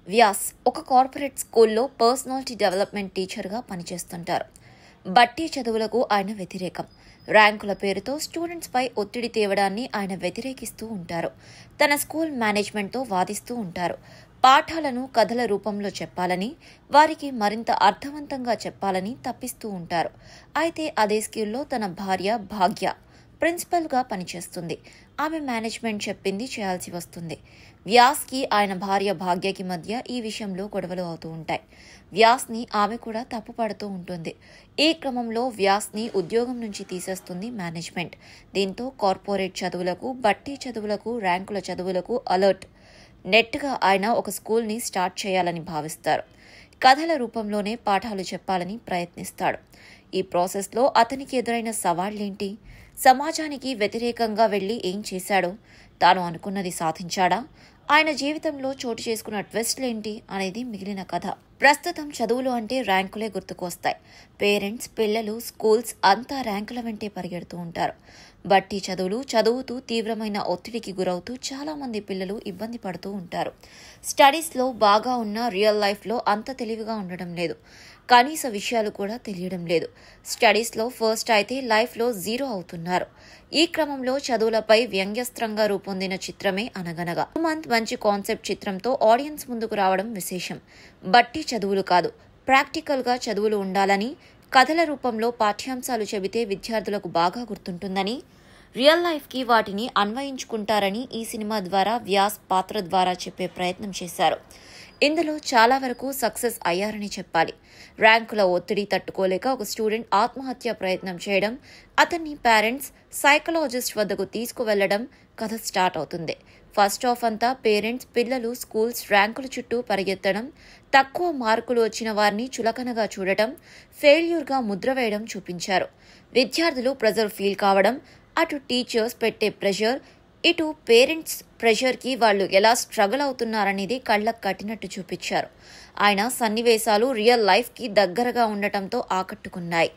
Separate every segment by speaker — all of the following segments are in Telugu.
Speaker 1: వ్యాస్ ఒక కార్పొరేట్ స్కూల్లో పర్సనాలిటీ డెవలప్మెంట్ టీచర్గా పనిచేస్తుంటారు. బట్టి చదువులకు ఆయన వ్యతిరేకం. ర్యాంకుల పేరుతో స్టూడెంట్స్పై ఒత్తిడి తేవడాన్ని ఆయన వ్యతిరేకిస్తూ ఉంటారు. తన స్కూల్ మేనేజ్మెంట్తో వాదిస్తూ ఉంటారు. పాఠాలను కథల రూపంలో చెప్పాలని, వారికి మరింత అర్థవంతంగా చెప్పాలని తప్పిస్తూ ఉంటారు. అయితే అదే స్కూల్లో తన భార్య భాగ్య ప్రిన్సిపల్గా పనిచేస్తుంది. ఆమె మేనేజ్మెంట్ చెప్పింది చేయాల్సి వస్తుంది. వ్యాస్కి ఆయన భార్య భాగ్యకి మధ్య ఈ విషయంలో గొడవలు అవుతూ ఉంటాయి. వ్యాస్ని ఆమె కూడా తప్పుపడుతూ ఉంటుంది. ఈ క్రమంలో వ్యాస్ని ఉద్యోగం నుంచి తీసేస్తుంది మేనేజ్మెంట్. దీంతో కార్పొరేట్ చదువులకు, బట్టి చదువులకు, ర్యాంకుల చదువులకు అలర్ట్. నెట్గా ఆయన ఒక స్కూల్ని స్టార్ట్ చేయాలని భావిస్తారు. కథల రూపంలోనే పాఠాలు చెప్పాలని ప్రయత్నిస్తాడు. ఈ ప్రాసెస్లో అతనికి ఎదురైన సవాళ్లేంటి? సమాజానికి వ్యతిరేకంగా వెళ్లి ఏం చేశాడో? తాను అనుకున్నది సాధించాడా? ఆయన జీవితంలో చోటు చేసుకున్న ట్విస్ట్లేంటి అనేది మిగిలిన కథ. ప్రస్తుతం చదువులు అంటే ర్యాంకులే గుర్తుకొస్తాయి. పేరెంట్స్, పిల్లలు, స్కూల్స్ అంతా ర్యాంకుల వెంటే పరిగెడుతూ ఉంటారు. బట్టి చదువుతూ తీవ్రమైన ఒత్తిడికి గురవుతూ చాలా మంది పిల్లలు ఇబ్బంది పడుతూ ఉంటారు. స్టడీస్లో బాగా ఉన్న రియల్ లైఫ్లో అంత తెలివిగా ఉండడం లేదు. కనీస విషయాలు కూడా తెలియడం లేదు. స్టడీస్లో ఫస్ట్ అయితే లైఫ్లో జీరో అవుతున్నారు. ఈ క్రమంలో చదువులపై వ్యంగ్యస్త్రంగా రూపొందిన చిత్రమే అనగనగా. సుమంత్ మంచి కాన్సెప్ట్ చిత్రంతో ఆడియన్స్ ముందుకు రావడం విశేషం. బట్టి చదువులు కాదు, ప్రాక్టికల్గా చదువులు ఉండాలని, కథల రూపంలో పాఠ్యాంశాలు చెబితే విద్యార్థులకు బాగా గుర్తుంటుందని, రియల్ లైఫ్కి వాటిని అన్వయించుకుంటారని ఈ సినిమా ద్వారా వ్యాస్ పాత్ర ద్వారా చెప్పే ప్రయత్నం చేశారు. ఇందులో చాలా వరకు సక్సెస్ అయ్యారని చెప్పాలి. ర్యాంకుల ఒత్తిడి తట్టుకోలేక ఒక స్టూడెంట్ ఆత్మహత్య ప్రయత్నం చేయడం, అతన్ని పేరెంట్స్ సైకలాజిస్ట్ వద్దకు తీసుకువెళ్లడం కథ స్టార్ట్ అవుతుంది. ఫస్ట్ హాఫ్ అంతా పేరెంట్స్, పిల్లలు, స్కూల్స్ ర్యాంకుల చుట్టూ పరిగెత్తడం, తక్కువ మార్కులు వచ్చిన వారిని చులకనగా చూడటం, ఫెయిల్యూర్గా ముద్ర వేయడం చూపించారు. విద్యార్థులు ప్రెజర్ ఫీల్ కావడం, అటు టీచర్స్ పెట్టే ప్రెషర్, ఇటు పేరెంట్స్ ప్రెషర్కి వాళ్ళు ఎలా స్ట్రగుల్ అవుతున్నారనేది కళ్ళకు కట్టినట్టు చూపించారు. ఆయన సన్నివేశాలు రియల్ లైఫ్కి దగ్గరగా ఉండటంతో ఆకట్టుకున్నాయి.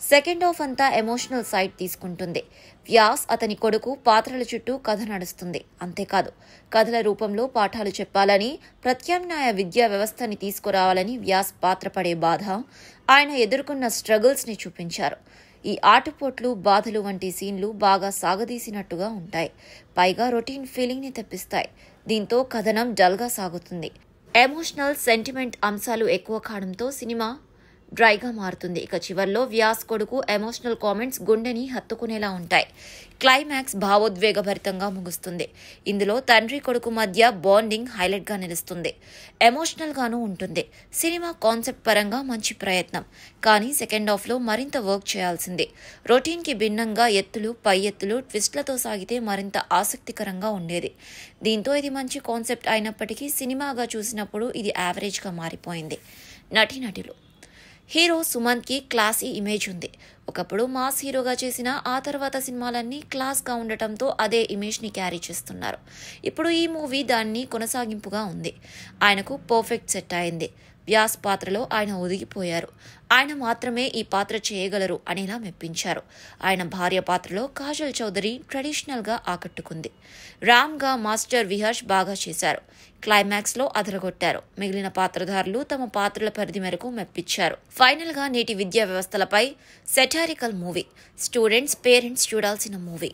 Speaker 1: సెకండ్ హాఫ్ అంతా ఎమోషనల్ సైడ్ తీసుకుంటుంది. వ్యాస్, అతని కొడుకు పాత్రల చుట్టూ కథ నడుస్తుంది. అంతేకాదు, కథల రూపంలో పాఠాలు చెప్పాలని, ప్రత్యామ్నాయ విద్యా వ్యవస్థని తీసుకురావాలని వ్యాస్ పాత్ర పడే బాధ, ఆయన ఎదుర్కొన్న స్ట్రగుల్స్ని చూపించారు. ఈ ఆటుపోట్లు, బాధలు వంటి సీన్లు బాగా సాగదీసినట్టుగా ఉంటాయి. పైగా రొటీన్ ఫీలింగ్ని తెప్పిస్తాయి. దీంతో కథనం డల్గా సాగుతుంది. ఎమోషనల్, సెంటిమెంట్ అంశాలు ఎక్కువ కావడంతో సినిమా డ్రైగా మారుతుంది. ఇక చివర్లో వ్యాస్ కొడుకు ఎమోషనల్ కామెంట్స్ గుండెని హత్తుకునేలా ఉంటాయి. క్లైమాక్స్ భావోద్వేగభరితంగా ముగుస్తుంది. ఇందులో తండ్రి కొడుకు మధ్య బాండింగ్ హైలైట్గా నిలుస్తుంది. ఎమోషనల్గానూ ఉంటుంది. సినిమా కాన్సెప్ట్ పరంగా మంచి ప్రయత్నం. కానీ సెకండ్ హాఫ్లో మరింత వర్క్ చేయాల్సింది. రొటీన్కి భిన్నంగా ఎత్తులు, పై ఎత్తులు, ట్విస్ట్లతో సాగితే మరింత ఆసక్తికరంగా ఉండేది. దీంతో ఇది మంచి కాన్సెప్ట్ అయినప్పటికీ సినిమాగా చూసినప్పుడు ఇది యావరేజ్గా మారిపోయింది. నటీనటులు. హీరో సుమంత్కి క్లాసీ ఇమేజ్ ఉంది. ఒకప్పుడు మాస్ హీరోగా చేసిన ఆ తర్వాత సినిమాలన్నీ క్లాస్గా ఉండటంతో అదే ఇమేజ్ని క్యారీ చేస్తున్నారు. ఇప్పుడు ఈ మూవీ దాన్ని కొనసాగింపుగా ఉంది. ఆయనకు పర్ఫెక్ట్ సెట్ అయింది. వ్యాస్ పాత్రలో ఆయన ఒదిగిపోయారు. ఆయన మాత్రమే ఈ పాత్ర చేయగలరు అనేలా మెప్పించారు. ఆయన భార్య పాత్రలో కాజల్ చౌదరి ట్రెడిషనల్గా ఆకట్టుకుంది. రామ్గా మాస్టర్ విహర్ష్ బాగా చేశారు. క్లైమాక్స్లో అదరగొట్టారు. మిగిలిన పాత్రధారులు తమ పాత్రల పరిధి మేరకు మెప్పించారు. ఫైనల్గా నేటి విద్యా వ్యవస్థలపై సెటారికల్ మూవీ. స్టూడెంట్స్, పేరెంట్స్ చూడాల్సిన మూవీ.